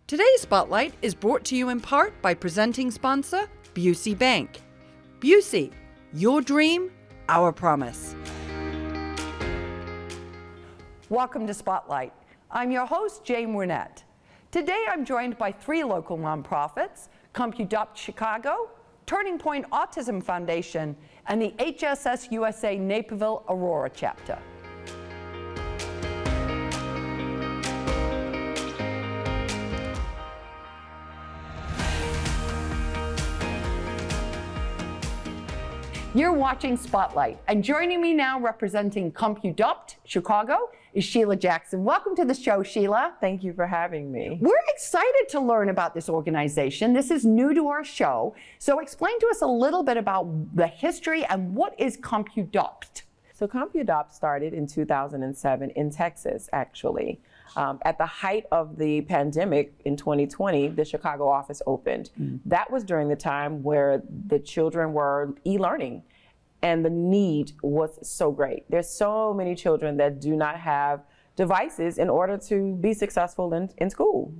Today's Spotlight is brought to you in part by presenting sponsor, Busey Bank. Busey, your dream, our promise. Welcome to Spotlight. I'm your host, Jane Wernette. Today I'm joined by three local nonprofits, Compudopt Chicago, Turning Pointe Autism Foundation, and the HSS-USA Naperville Aurora chapter. You're watching Spotlight, and joining me now representing Compudopt Chicago is Shelia Jackson. Welcome to the show, Shelia. Thank you for having me. We're excited to learn about this organization. This is new to our show. So explain to us a little bit about the history and what is Compudopt? So Compudopt started in 2007 in Texas, actually. At the height of the pandemic in 2020, the Chicago office opened. That was during the time where the children were e-learning and the need was so great. There's so many children that do not have devices in order to be successful in school.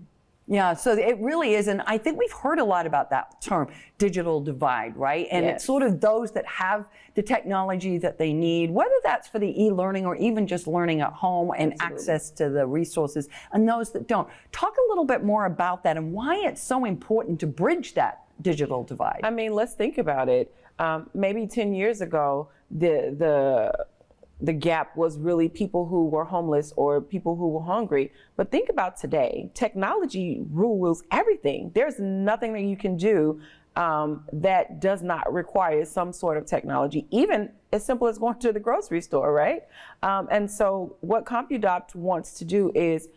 Yeah, so it really is, and I think we've heard a lot about that term, digital divide, right? And Yes. It's sort of those that have the technology that they need, whether that's for the e-learning or even just learning at home and Absolutely. access to the resources, and those that don't. Talk a little bit more about that and why it's so important to bridge that digital divide. I mean, let's think about it. Maybe 10 years ago, the gap was really people who were homeless or people who were hungry. But think about today, technology rules everything. There's nothing that you can do that does not require some sort of technology, even as simple as going to the grocery store, right? And so what Compudopt wants to do is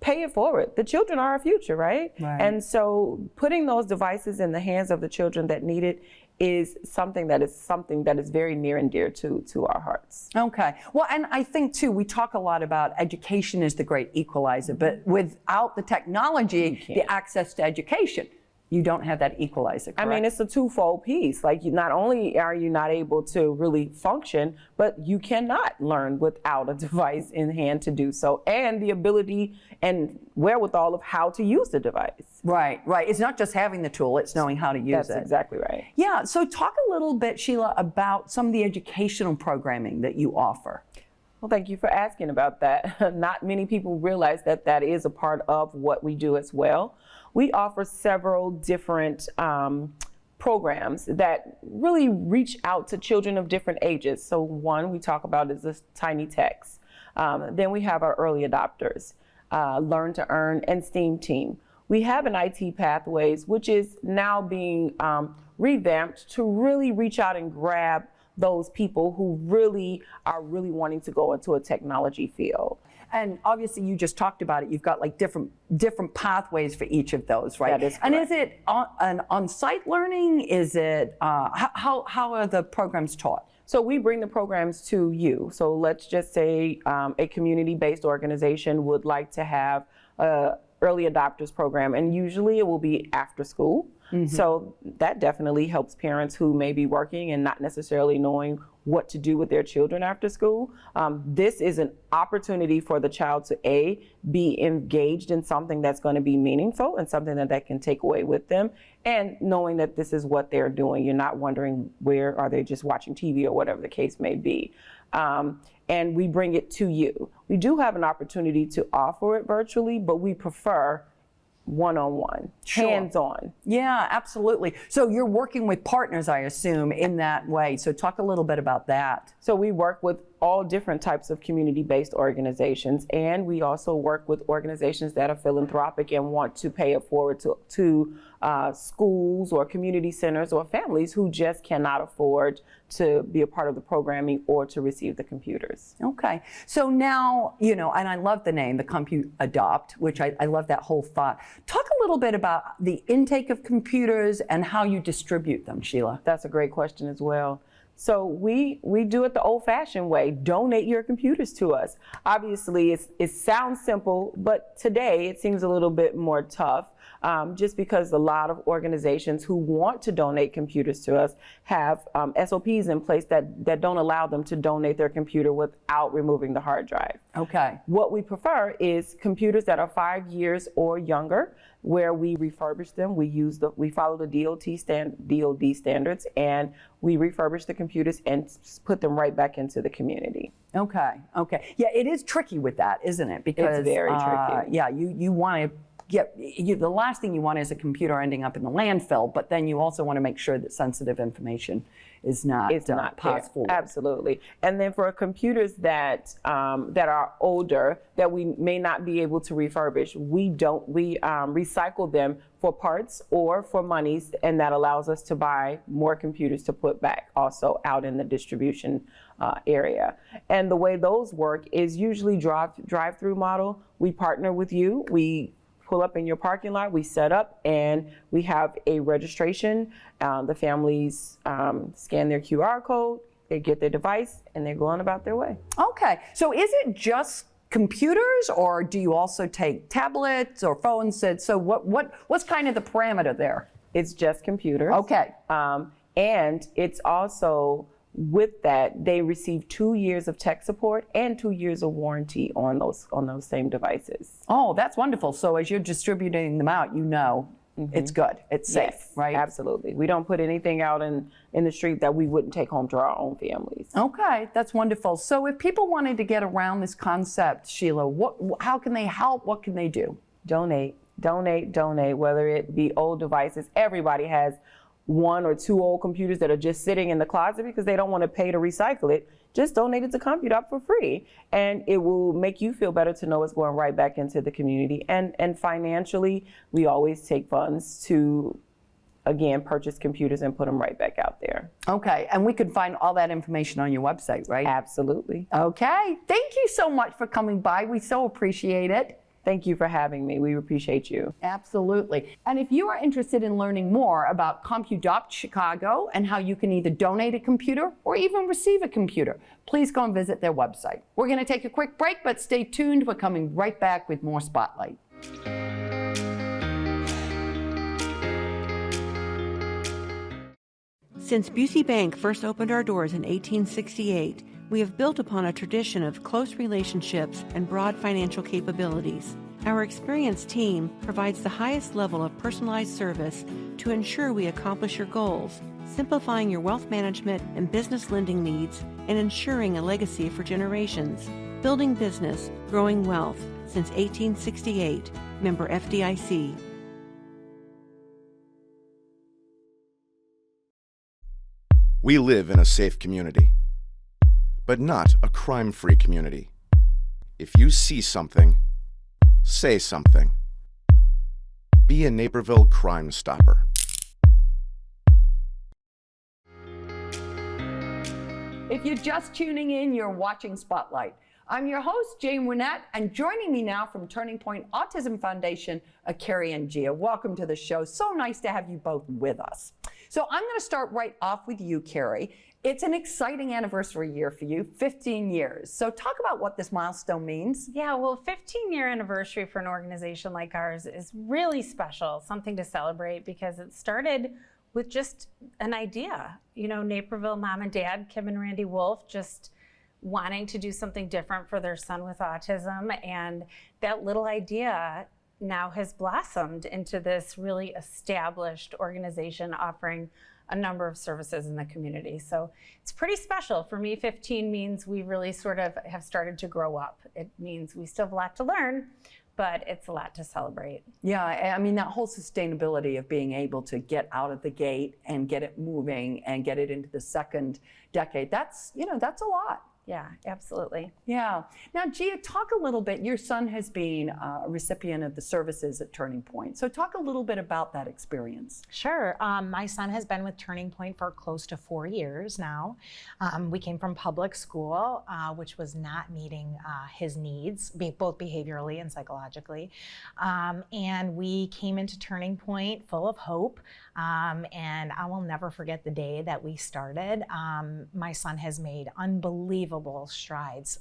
pay it forward. The children are our future, right? And so putting those devices in the hands of the children that need it is something that is very near and dear to our hearts. Okay. Well, and I think too, we talk a lot about education is the great equalizer, but without the technology, the access to education, you don't have that equalizer, correct? I mean, it's a twofold piece. Like, not only are you not able to really function, but you cannot learn without a device in hand to do so, and the ability and wherewithal of how to use the device. Right, right. It's not just having the tool, it's knowing how to use it. That's exactly right. Yeah, so talk a little bit, Shelia, about some of the educational programming that you offer. Well, thank you for asking about that. Not many people realize that that is a part of what we do as well. We offer several different programs that really reach out to children of different ages. So one we talk about is this Tiny Techs. Then we have our early adopters, Learn to Earn, and STEAM team. We have an IT Pathways, which is now being revamped to really reach out and grab those people who really are wanting to go into a technology field. And obviously you just talked about it, you've got like different pathways for each of those, right? That is correct. And is it an on-site learning? Is it, how are the programs taught? So we bring the programs to you. So let's just say a community-based organization would like to have a early adopters program, and usually it will be after school. So that definitely helps parents who may be working and not necessarily knowing what to do with their children after school. This is an opportunity for the child to be engaged in something that's going to be meaningful and something that they can take away with them, and knowing that this is what they're doing. You're not wondering where are they just watching TV or whatever the case may be. And we bring it to you. We do have an opportunity to offer it virtually, but we prefer one-on-one, hands-on. Yeah, absolutely. So you're working with partners, I assume, in that way. So talk a little bit about that. So we work with all different types of community-based organizations, and we also work with organizations that are philanthropic and want to pay it forward to schools or community centers or families who just cannot afford to be a part of the programming or to receive the computers. Okay. So now, you know, and I love the name, the Compudopt, which I love that whole thought. Talk a little bit about the intake of computers and how you distribute them, Shelia. That's a great question as well. So we do it the old-fashioned way. Donate your computers to us. Obviously, it sounds simple, but today it seems a little bit more tough, just because a lot of organizations who want to donate computers to us have SOPs in place that don't allow them to donate their computer without removing the hard drive. Okay. What we prefer is computers that are 5 years or younger, where we refurbish them. We follow the DOD standards, and we refurbish the computers and put them right back into the community. Okay. Yeah, it is tricky with that, isn't it? Because it's very tricky. Yeah, you want to the last thing you want is a computer ending up in the landfill, but then you also want to make sure that sensitive information is not passed forward. Absolutely. And then for computers that are older that we may not be able to refurbish, we recycle them for parts or for monies, and that allows us to buy more computers to put back also out in the distribution area. And the way those work is usually drive-through model. We partner with you. We pull up in your parking lot, we set up, and we have a registration. The families scan their QR code, they get their device, and they're going about their way. Okay, so is it just computers, or do you also take tablets or phones? So what's kind of the parameter there? It's just computers. Okay. And it's also, with that, they receive 2 years of tech support and 2 years of warranty on those same devices. Oh, that's wonderful. So as you're distributing them out, it's good, it's safe, Yes, right? Absolutely. We don't put anything out in the street that we wouldn't take home to our own families. Okay, that's wonderful. So if people wanted to get around this concept, Shelia, how can they help? What can they do? Donate, whether it be old devices. Everybody has 1 or 2 old computers that are just sitting in the closet because they don't want to pay to recycle it. Just donate it to Compudopt for free, and it will make you feel better to know it's going right back into the community. And financially, we always take funds to, again, purchase computers and put them right back out there. Okay, and we can find all that information on your website, right? Absolutely. Okay, thank you so much for coming by. We so appreciate it. Thank you for having me. We appreciate you. Absolutely. And if you are interested in learning more about Compudopt Chicago and how you can either donate a computer or even receive a computer, please go and visit their website. We're going to take a quick break, but stay tuned. We're coming right back with more Spotlight. Since Busey Bank first opened our doors in 1868, we have built upon a tradition of close relationships and broad financial capabilities. Our experienced team provides the highest level of personalized service to ensure we accomplish your goals, simplifying your wealth management and business lending needs and ensuring a legacy for generations. Building business, growing wealth since 1868. Member FDIC. We live in a safe community, but not a crime-free community. If you see something, say something. Be a Naperville Crime Stopper. If you're just tuning in, you're watching Spotlight. I'm your host, Jane Wernette, and joining me now from Turning Pointe Autism Foundation, Carrie and Gia. Welcome to the show. So nice to have you both with us. So I'm going to start right off with you, Carrie. It's an exciting anniversary year for you, 15 years. So talk about what this milestone means. Yeah, well, 15-year anniversary for an organization like ours is really special, something to celebrate, because it started with just an idea. You know, Naperville mom and dad, Kim and Randy Wolf, just wanting to do something different for their son with autism. And that little idea now has blossomed into this really established organization offering a number of services in the community. So it's pretty special. For me, 15 means we really sort of have started to grow up. It means we still have a lot to learn, but it's a lot to celebrate. Yeah, I mean, that whole sustainability of being able to get out of the gate and get it moving and get it into the second decade, that's a lot. Yeah, absolutely. Yeah. Now, Gia, talk a little bit. Your son has been a recipient of the services at Turning Point. So talk a little bit about that experience. Sure. My son has been with Turning Point for close to 4 years now. We came from public school, which was not meeting his needs, both behaviorally and psychologically. And we came into Turning Point full of hope. And I will never forget the day that we started. My son has made unbelievable strides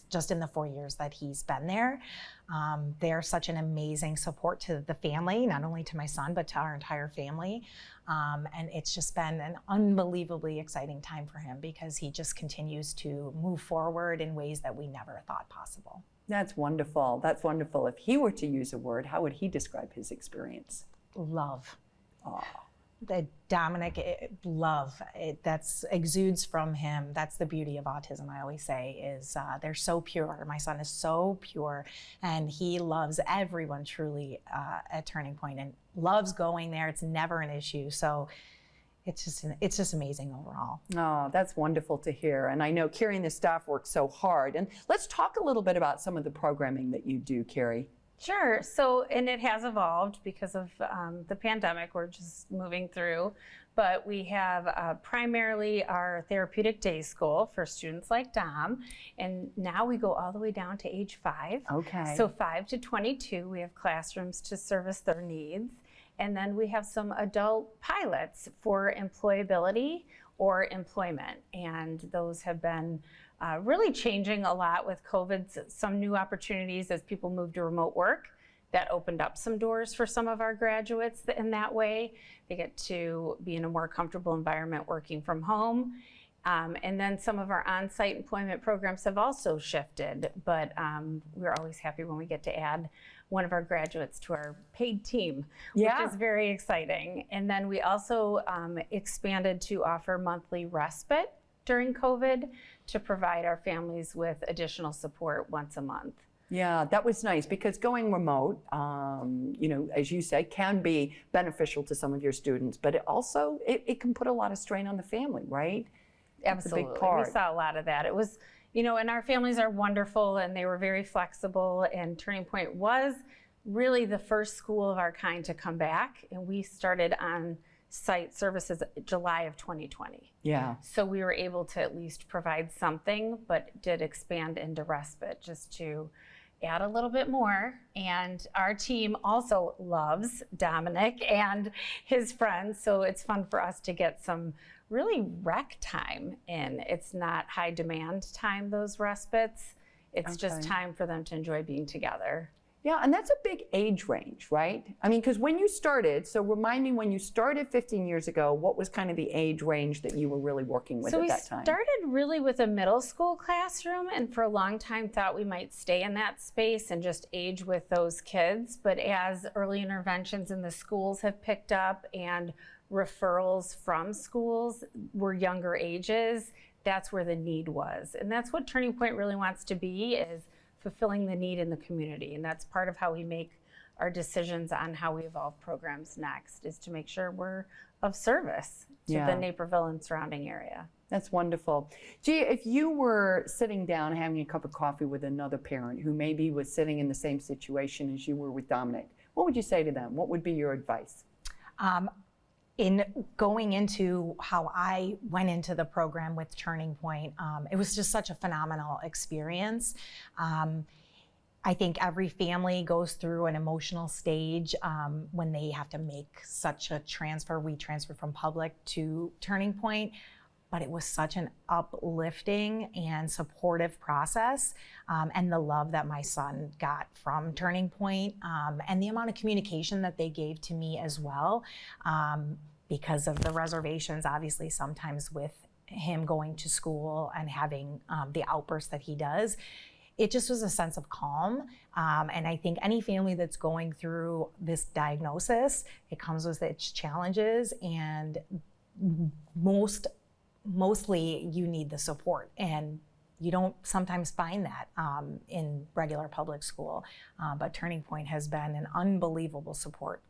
just in the 4 years that he's been there. They're such an amazing support to the family, not only to my son, but to our entire family. And it's just been an unbelievably exciting time for him because he just continues to move forward in ways that we never thought possible. That's wonderful. That's wonderful. If he were to use a word, how would he describe his experience? Love. Oh. The Dominic, love, that's exudes from him. That's the beauty of autism, I always say, is they're so pure. My son is so pure, and he loves everyone truly at Turning Point and loves going there. It's never an issue. So it's just amazing overall. Oh, that's wonderful to hear. And I know Carrie and the staff work so hard. And let's talk a little bit about some of the programming that you do, Carrie. Sure. So, and it has evolved because of the pandemic. We're just moving through. But we have primarily our therapeutic day school for students like Dom. And now we go all the way down to age 5. Okay. So 5 to 22, we have classrooms to service their needs. And then we have some adult pilots for employability or employment. And those have been really changing a lot with COVID, some new opportunities as people move to remote work. That opened up some doors for some of our graduates in that way. They get to be in a more comfortable environment working from home. And then some of our on-site employment programs have also shifted, but we're always happy when we get to add one of our graduates to our paid team, which is very exciting. And then we also expanded to offer monthly respite during COVID to provide our families with additional support once a month. Yeah, that was nice because going remote, as you say, can be beneficial to some of your students, but it can put a lot of strain on the family, right? Absolutely. That's a big part. We saw a lot of that. It was, and our families are wonderful and they were very flexible, and Turning Point was really the first school of our kind to come back, and we started on site services July of 2020. Yeah. So we were able to at least provide something, but did expand into respite just to add a little bit more. And our team also loves Dominic and his friends, so it's fun for us to get some really rec time in. It's not high demand time, those respites. It's just time for them to enjoy being together. Yeah, and that's a big age range, right? I mean, because when you started, so remind me, when you started 15 years ago, what was kind of the age range that you were really working with at that time? So we started really with a middle school classroom, and for a long time thought we might stay in that space and just age with those kids. But as early interventions in the schools have picked up and referrals from schools were younger ages, that's where the need was. And that's what Turning Point really wants to be, is fulfilling the need in the community. And that's part of how we make our decisions on how we evolve programs next, is to make sure we're of service to the Naperville and surrounding area. That's wonderful. Gia, if you were sitting down having a cup of coffee with another parent who maybe was sitting in the same situation as you were with Dominic, what would you say to them? What would be your advice? In going into how I went into the program with Turning Point, it was just such a phenomenal experience. I think every family goes through an emotional stage when they have to make such a transfer. We transferred from public to Turning Point, but it was such an uplifting and supportive process. And the love that my son got from Turning Point, and the amount of communication that they gave to me as well, because of the reservations, obviously, sometimes with him going to school and having the outbursts that he does. It just was a sense of calm. And I think any family that's going through this diagnosis, it comes with its challenges, and mostly you need the support. And you don't sometimes find that in regular public school. But Turning Point has been an unbelievable support,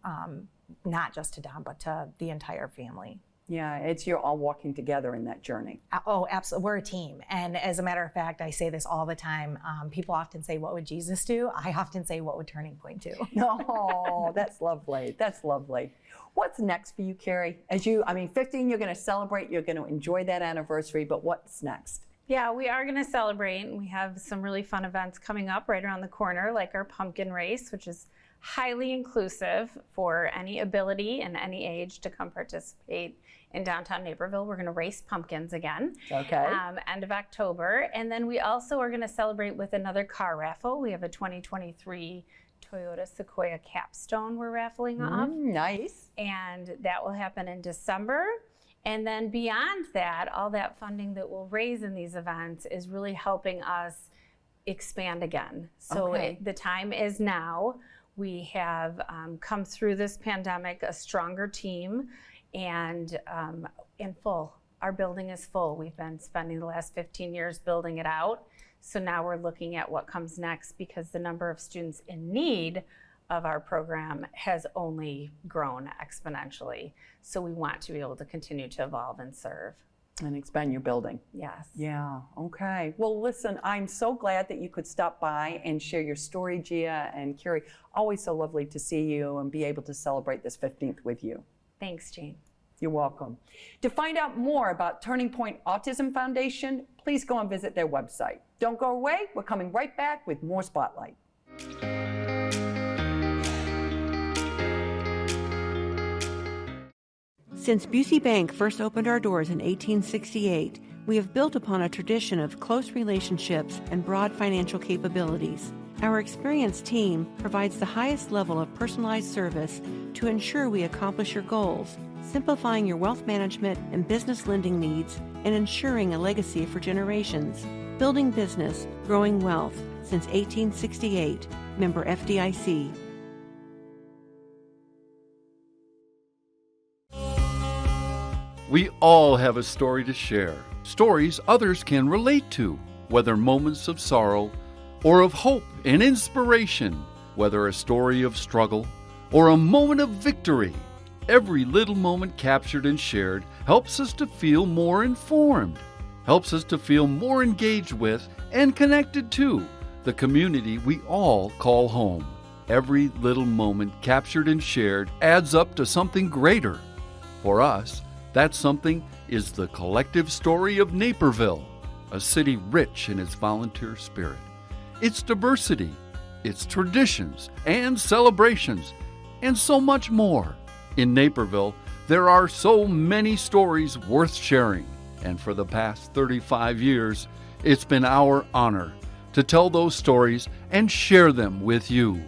not just to Dom, but to the entire family. Yeah, it's you're all walking together in that journey. Oh, absolutely. We're a team. And as a matter of fact, I say this all the time. People often say, what would Jesus do? I often say, what would Turning Point do? Oh, that's lovely. That's lovely. What's next for you, Carrie? 15, you're going to celebrate, you're going to enjoy that anniversary, but what's next? Yeah, we are going to celebrate. We have some really fun events coming up right around the corner, like our pumpkin race, which is highly inclusive for any ability and any age to come participate in downtown Naperville. We're going to race pumpkins again. Okay. End of October. And then we also are going to celebrate with another car raffle. We have a 2023 Toyota Sequoia Capstone we're raffling off. Nice. And that will happen in December. And then beyond that, all that funding that we'll raise in these events is really helping us expand again. So Okay. the time is now. We have come through this pandemic a stronger team and full. Our building is full. We've been spending the last 15 years building it out. So now we're looking at what comes next because the number of students in need of our program has only grown exponentially. So we want to be able to continue to evolve and serve. And expand your building. Yes. Yeah, okay. Well, listen, I'm so glad that you could stop by and share your story, Gia and Carrie. Always so lovely to see you and be able to celebrate this 15th with you. Thanks, Jane. You're welcome. To find out more about Turning Point Autism Foundation, please go and visit their website. Don't go away. We're coming right back with more Spotlight. Since Busey Bank first opened our doors in 1868, we have built upon a tradition of close relationships and broad financial capabilities. Our experienced team provides the highest level of personalized service to ensure we accomplish your goals, simplifying your wealth management and business lending needs and ensuring a legacy for generations. Building business, growing wealth since 1868. Member FDIC. We all have a story to share, stories others can relate to, whether moments of sorrow or of hope and inspiration, whether a story of struggle or a moment of victory. Every little moment captured and shared helps us to feel more informed, helps us to feel more engaged with and connected to the community we all call home. Every little moment captured and shared adds up to something greater. For us, that something is the collective story of Naperville, a city rich in its volunteer spirit, its diversity, its traditions and celebrations, and so much more. In Naperville, there are so many stories worth sharing, and for the past 35 years, it's been our honor to tell those stories and share them with you.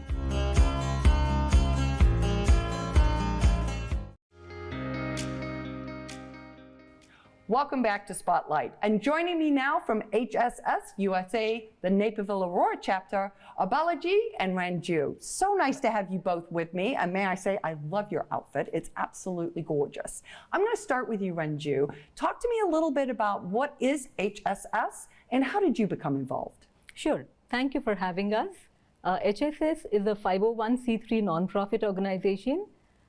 Welcome back to Spotlight. And joining me now from HSS-USA, the Naperville Aurora chapter, are Balaji and Ranju. So nice to have you both with me. And may I say, I love your outfit. It's absolutely gorgeous. I'm going to start with you, Ranju. Talk to me a little bit about what is HSS and how did you become involved? Sure. Thank you for having us. HSS is a 501c3 nonprofit organization.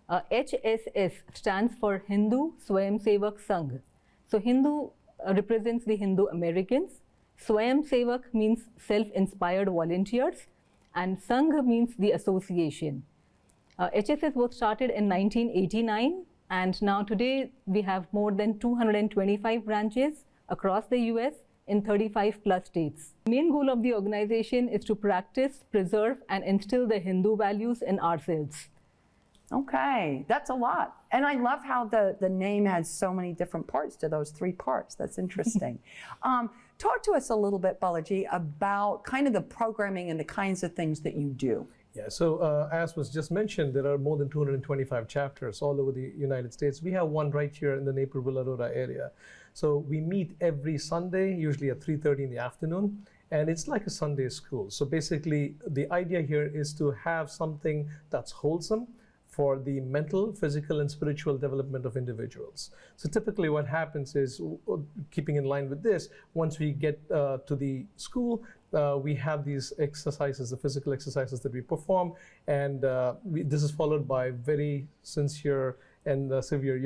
HSS stands for Hindu Swayam Sevak Sangh. So Hindu represents the Hindu Americans. Swayam Sevak means self-inspired volunteers, and Sangh means the association. HSS was started in 1989, and now today we have more than 225 branches across the US in 35 plus states. The main goal of the organization is to practice, preserve, and instill the Hindu values in ourselves. Okay, that's a lot. And I love how the name has so many different parts to those three parts. That's interesting. Talk to us a little bit, Balaji, about kind of the programming and the kinds of things that you do. Yeah, so as was just mentioned, there are more than 225 chapters all over the United States. We have one right here in the Naperville, Aurora area. So we meet every Sunday, usually at 3:30 in the afternoon. And it's like a Sunday school. So basically, the idea here is to have something that's wholesome for the mental, physical, and spiritual development of individuals. So typically what happens is, keeping in line with this, once we get to the school, we have these exercises, the physical exercises that we perform, and this is followed by very sincere and severe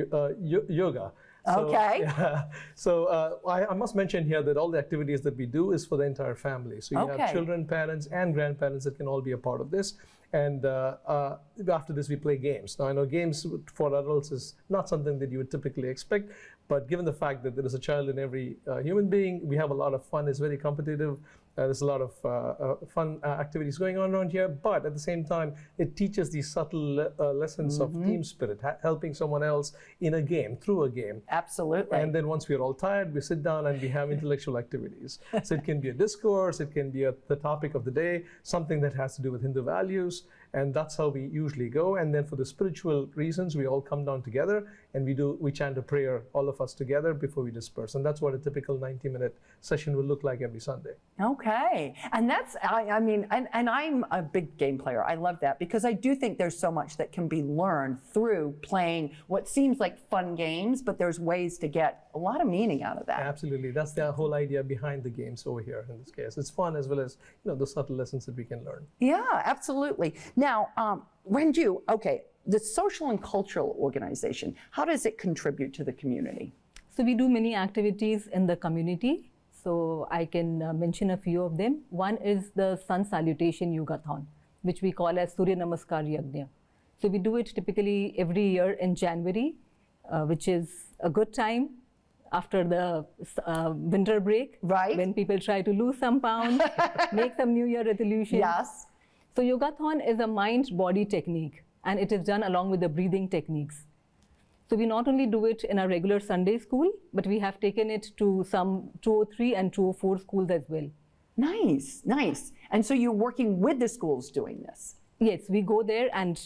yoga. Okay. Yeah. So I must mention here that all the activities that we do is for the entire family. So you have children, parents, and grandparents that can all be a part of this. And after this, we play games. Now, I know games for adults is not something that you would typically expect, but given the fact that there is a child in every human being, we have a lot of fun. It's very competitive. There's a lot of fun activities going on around here, but at the same time, it teaches these subtle lessons of team spirit, helping someone else in a game, through a game. Absolutely. And then once we're all tired, we sit down and we have intellectual activities. So it can be a discourse, it can be the topic of the day, something that has to do with Hindu values, and that's how we usually go. And then for the spiritual reasons, we all come down together and we chant a prayer, all of us together, before we disperse. And that's what a typical 90-minute session will look like every Sunday. Okay, and that's, I mean, and I'm a big game player. I love that because I do think there's so much that can be learned through playing what seems like fun games, but there's ways to get a lot of meaning out of that. Absolutely, that's the whole idea behind the games over here in this case. It's fun as well as, you know, the subtle lessons that we can learn. Yeah, absolutely. Now, Ranju, okay, the social and cultural organization, how does it contribute to the community? So we do many activities in the community. So I can mention a few of them. One is the Sun Salutation Yogathon, which we call as Surya Namaskar Yajna. So we do it typically every year in January, which is a good time after the winter break, right? When people try to lose some pounds, make some New Year resolutions. Yes. So Yogathon is a mind-body technique, and it is done along with the breathing techniques. So we not only do it in our regular Sunday school, but we have taken it to some 203 and 204 schools as well. Nice, nice. And so you're working with the schools doing this? Yes, we go there and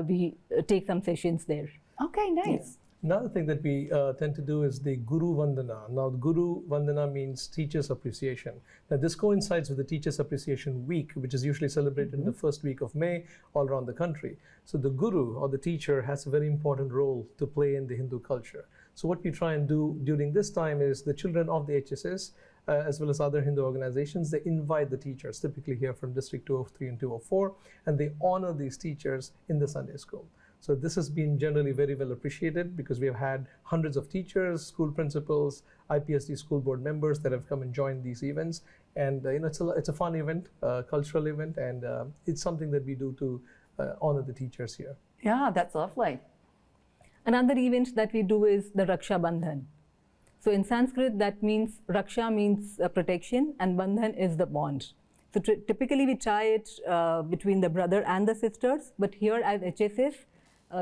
we take some sessions there. Okay, nice. Yeah. Another thing that we tend to do is the Guru Vandana. Now, Guru Vandana means Teachers Appreciation. Now, this coincides with the Teachers Appreciation Week, which is usually celebrated in the first week of May all around the country. So the Guru or the teacher has a very important role to play in the Hindu culture. So what we try and do during this time is the children of the HSS, as well as other Hindu organizations, they invite the teachers, typically here from District 203 and 204, and they honor these teachers in the Sunday school. So this has been generally very well appreciated because we have had hundreds of teachers, school principals, IPSD school board members that have come and joined these events. And you know, it's a fun event, cultural event, and it's something that we do to honor the teachers here. Yeah, that's lovely. Another event that we do is the Raksha Bandhan. So in Sanskrit, that means Raksha means protection and Bandhan is the bond. So typically we tie it between the brother and the sisters, but here at HSS,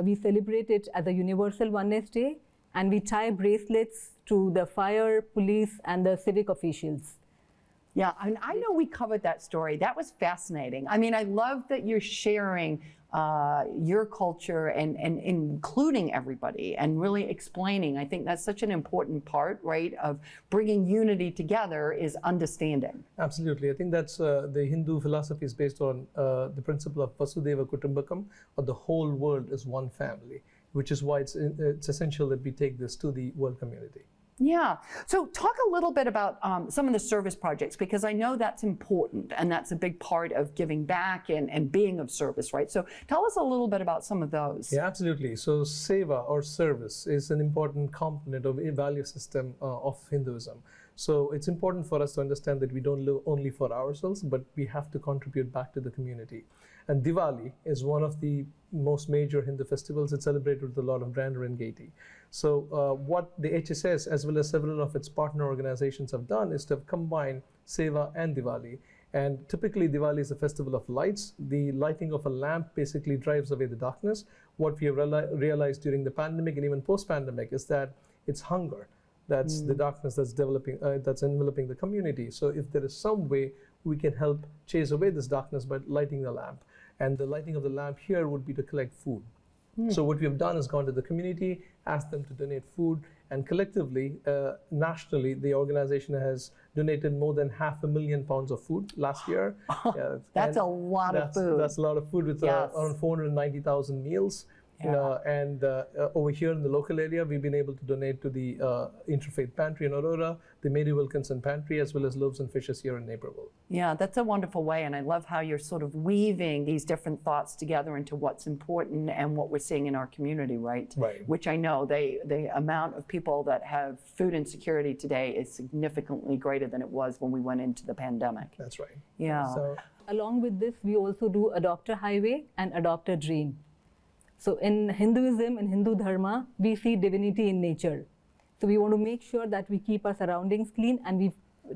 we celebrate it as a Universal Oneness Day, and we tie bracelets to the fire, police, and the civic officials. Yeah, and I know we covered that story. That was fascinating. I mean, I love that you're sharing your culture and including everybody and really explaining. I think that's such an important part, right, of bringing unity together is understanding. Absolutely. I think that's the Hindu philosophy is based on the principle of Vasudeva Kutumbakam, or the whole world is one family, which is why it's essential that we take this to the world community. Yeah. So talk a little bit about some of the service projects, because I know that's important and that's a big part of giving back and being of service, right? So tell us a little bit about some of those. Yeah, absolutely. So seva or service is an important component of a value system of Hinduism. So it's important for us to understand that we don't live only for ourselves, but we have to contribute back to the community. And Diwali is one of the most major Hindu festivals. It's celebrated with a lot of grandeur and gaiety. So what the HSS, as well as several of its partner organizations, have done is to have combined Seva and Diwali. And typically Diwali is a festival of lights. The lighting of a lamp basically drives away the darkness. What we have realized during the pandemic and even post-pandemic is that it's hunger. That's the darkness that's developing, that's enveloping the community. So if there is some way we can help chase away this darkness by lighting the lamp. And the lighting of the lamp here would be to collect food. So what we have done is gone to the community, asked them to donate food, and collectively, nationally, the organization has donated more than 500,000 pounds of food last year. That's a lot of food. That's a lot of food with Yes. around 490,000 meals. And over here in the local area, we've been able to donate to the Interfaith Pantry in Aurora, the Mary Wilkinson Pantry, as well as Loaves and Fishes here in Naperville. Yeah, that's a wonderful way, and I love how you're sort of weaving these different thoughts together into what's important and what we're seeing in our community, right? Right. Which I know the amount of people that have food insecurity today is significantly greater than it was when we went into the pandemic. That's right. Yeah. So, Along with this, we also do Adopt a Highway and Adopt a Dream. So in Hinduism, in Hindu Dharma, we see divinity in nature. So we want to make sure that we keep our surroundings clean, and we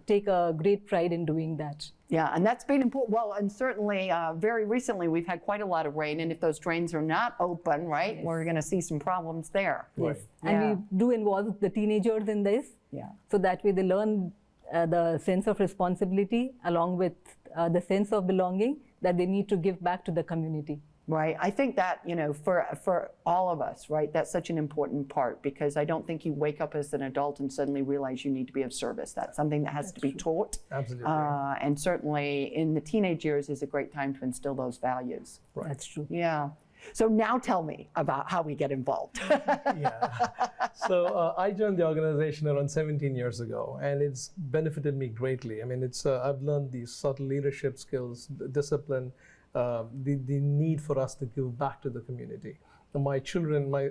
take a great pride in doing that. Yeah, and that's been important. Well, and certainly very recently we've had quite a lot of rain, and if those drains are not open, right, Yes. we're going to see some problems there. Right. And we do involve the teenagers in this. Yeah. So that way they learn the sense of responsibility along with the sense of belonging that they need to give back to the community. Right. I think that, for all of us, right, that's such an important part, because I don't think you wake up as an adult and suddenly realize you need to be of service. That's something that has to be taught. Absolutely. And certainly in the teenage years is a great time to instill those values. Right. That's true. Yeah. So now tell me about how we get involved. Yeah. So I joined the organization around 17 years ago, and it's benefited me greatly. I mean, I've learned these subtle leadership skills, the discipline, the need for us to give back to the community. My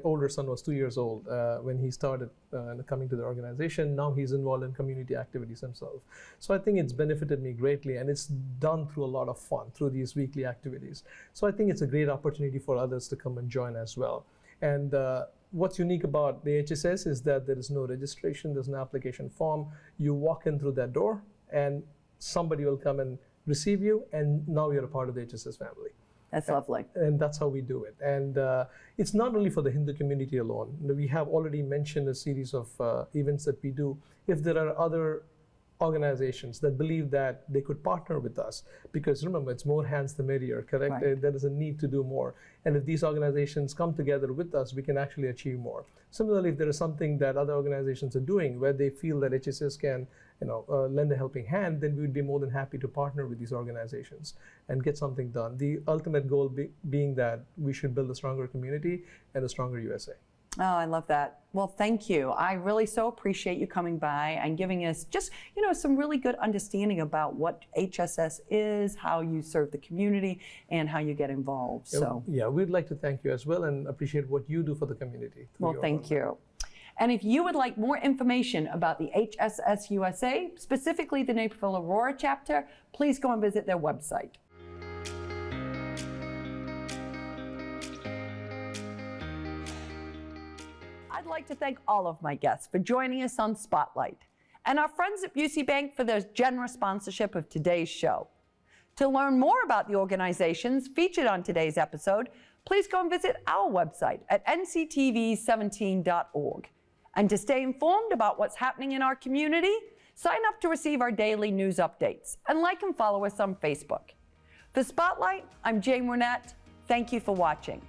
older son was 2 years old when he started coming to the organization. Now he's involved in community activities himself. So I think it's benefited me greatly, and it's done through a lot of fun, through these weekly activities. So I think it's a great opportunity for others to come and join as well. And what's unique about the HSS is that there is no registration, there's no application form. You walk in through that door, and somebody will come and receive you, and now you're a part of the HSS family. That's lovely. And that's how we do it. And it's not only for the Hindu community alone. We have already mentioned a series of events that we do. If there are other organizations that believe that they could partner with us, because remember, it's more hands the merrier, correct? Right. There is a need to do more. And if these organizations come together with us, we can actually achieve more. Similarly, if there is something that other organizations are doing where they feel that HSS can lend a helping hand, then we would be more than happy to partner with these organizations and get something done. The ultimate goal being that we should build a stronger community and a stronger USA. Oh, I love that. Well, thank you. I really so appreciate you coming by and giving us just, some really good understanding about what HSS is, how you serve the community, and how you get involved. So, yeah, we'd like to thank you as well and appreciate what you do for the community. Well, thank you. And if you would like more information about the HSS-USA, specifically the Naperville Aurora chapter, please go and visit their website. I'd like to thank all of my guests for joining us on Spotlight, and our friends at Busey Bank for their generous sponsorship of today's show. To learn more about the organizations featured on today's episode, please go and visit our website at nctv17.org. And to stay informed about what's happening in our community, sign up to receive our daily news updates and like and follow us on Facebook. For Spotlight, I'm Jane Wernette. Thank you for watching.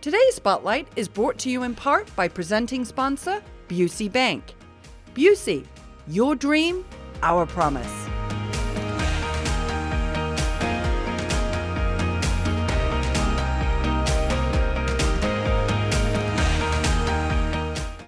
Today's Spotlight is brought to you in part by presenting sponsor, Busey Bank. Busey, your dream, our promise.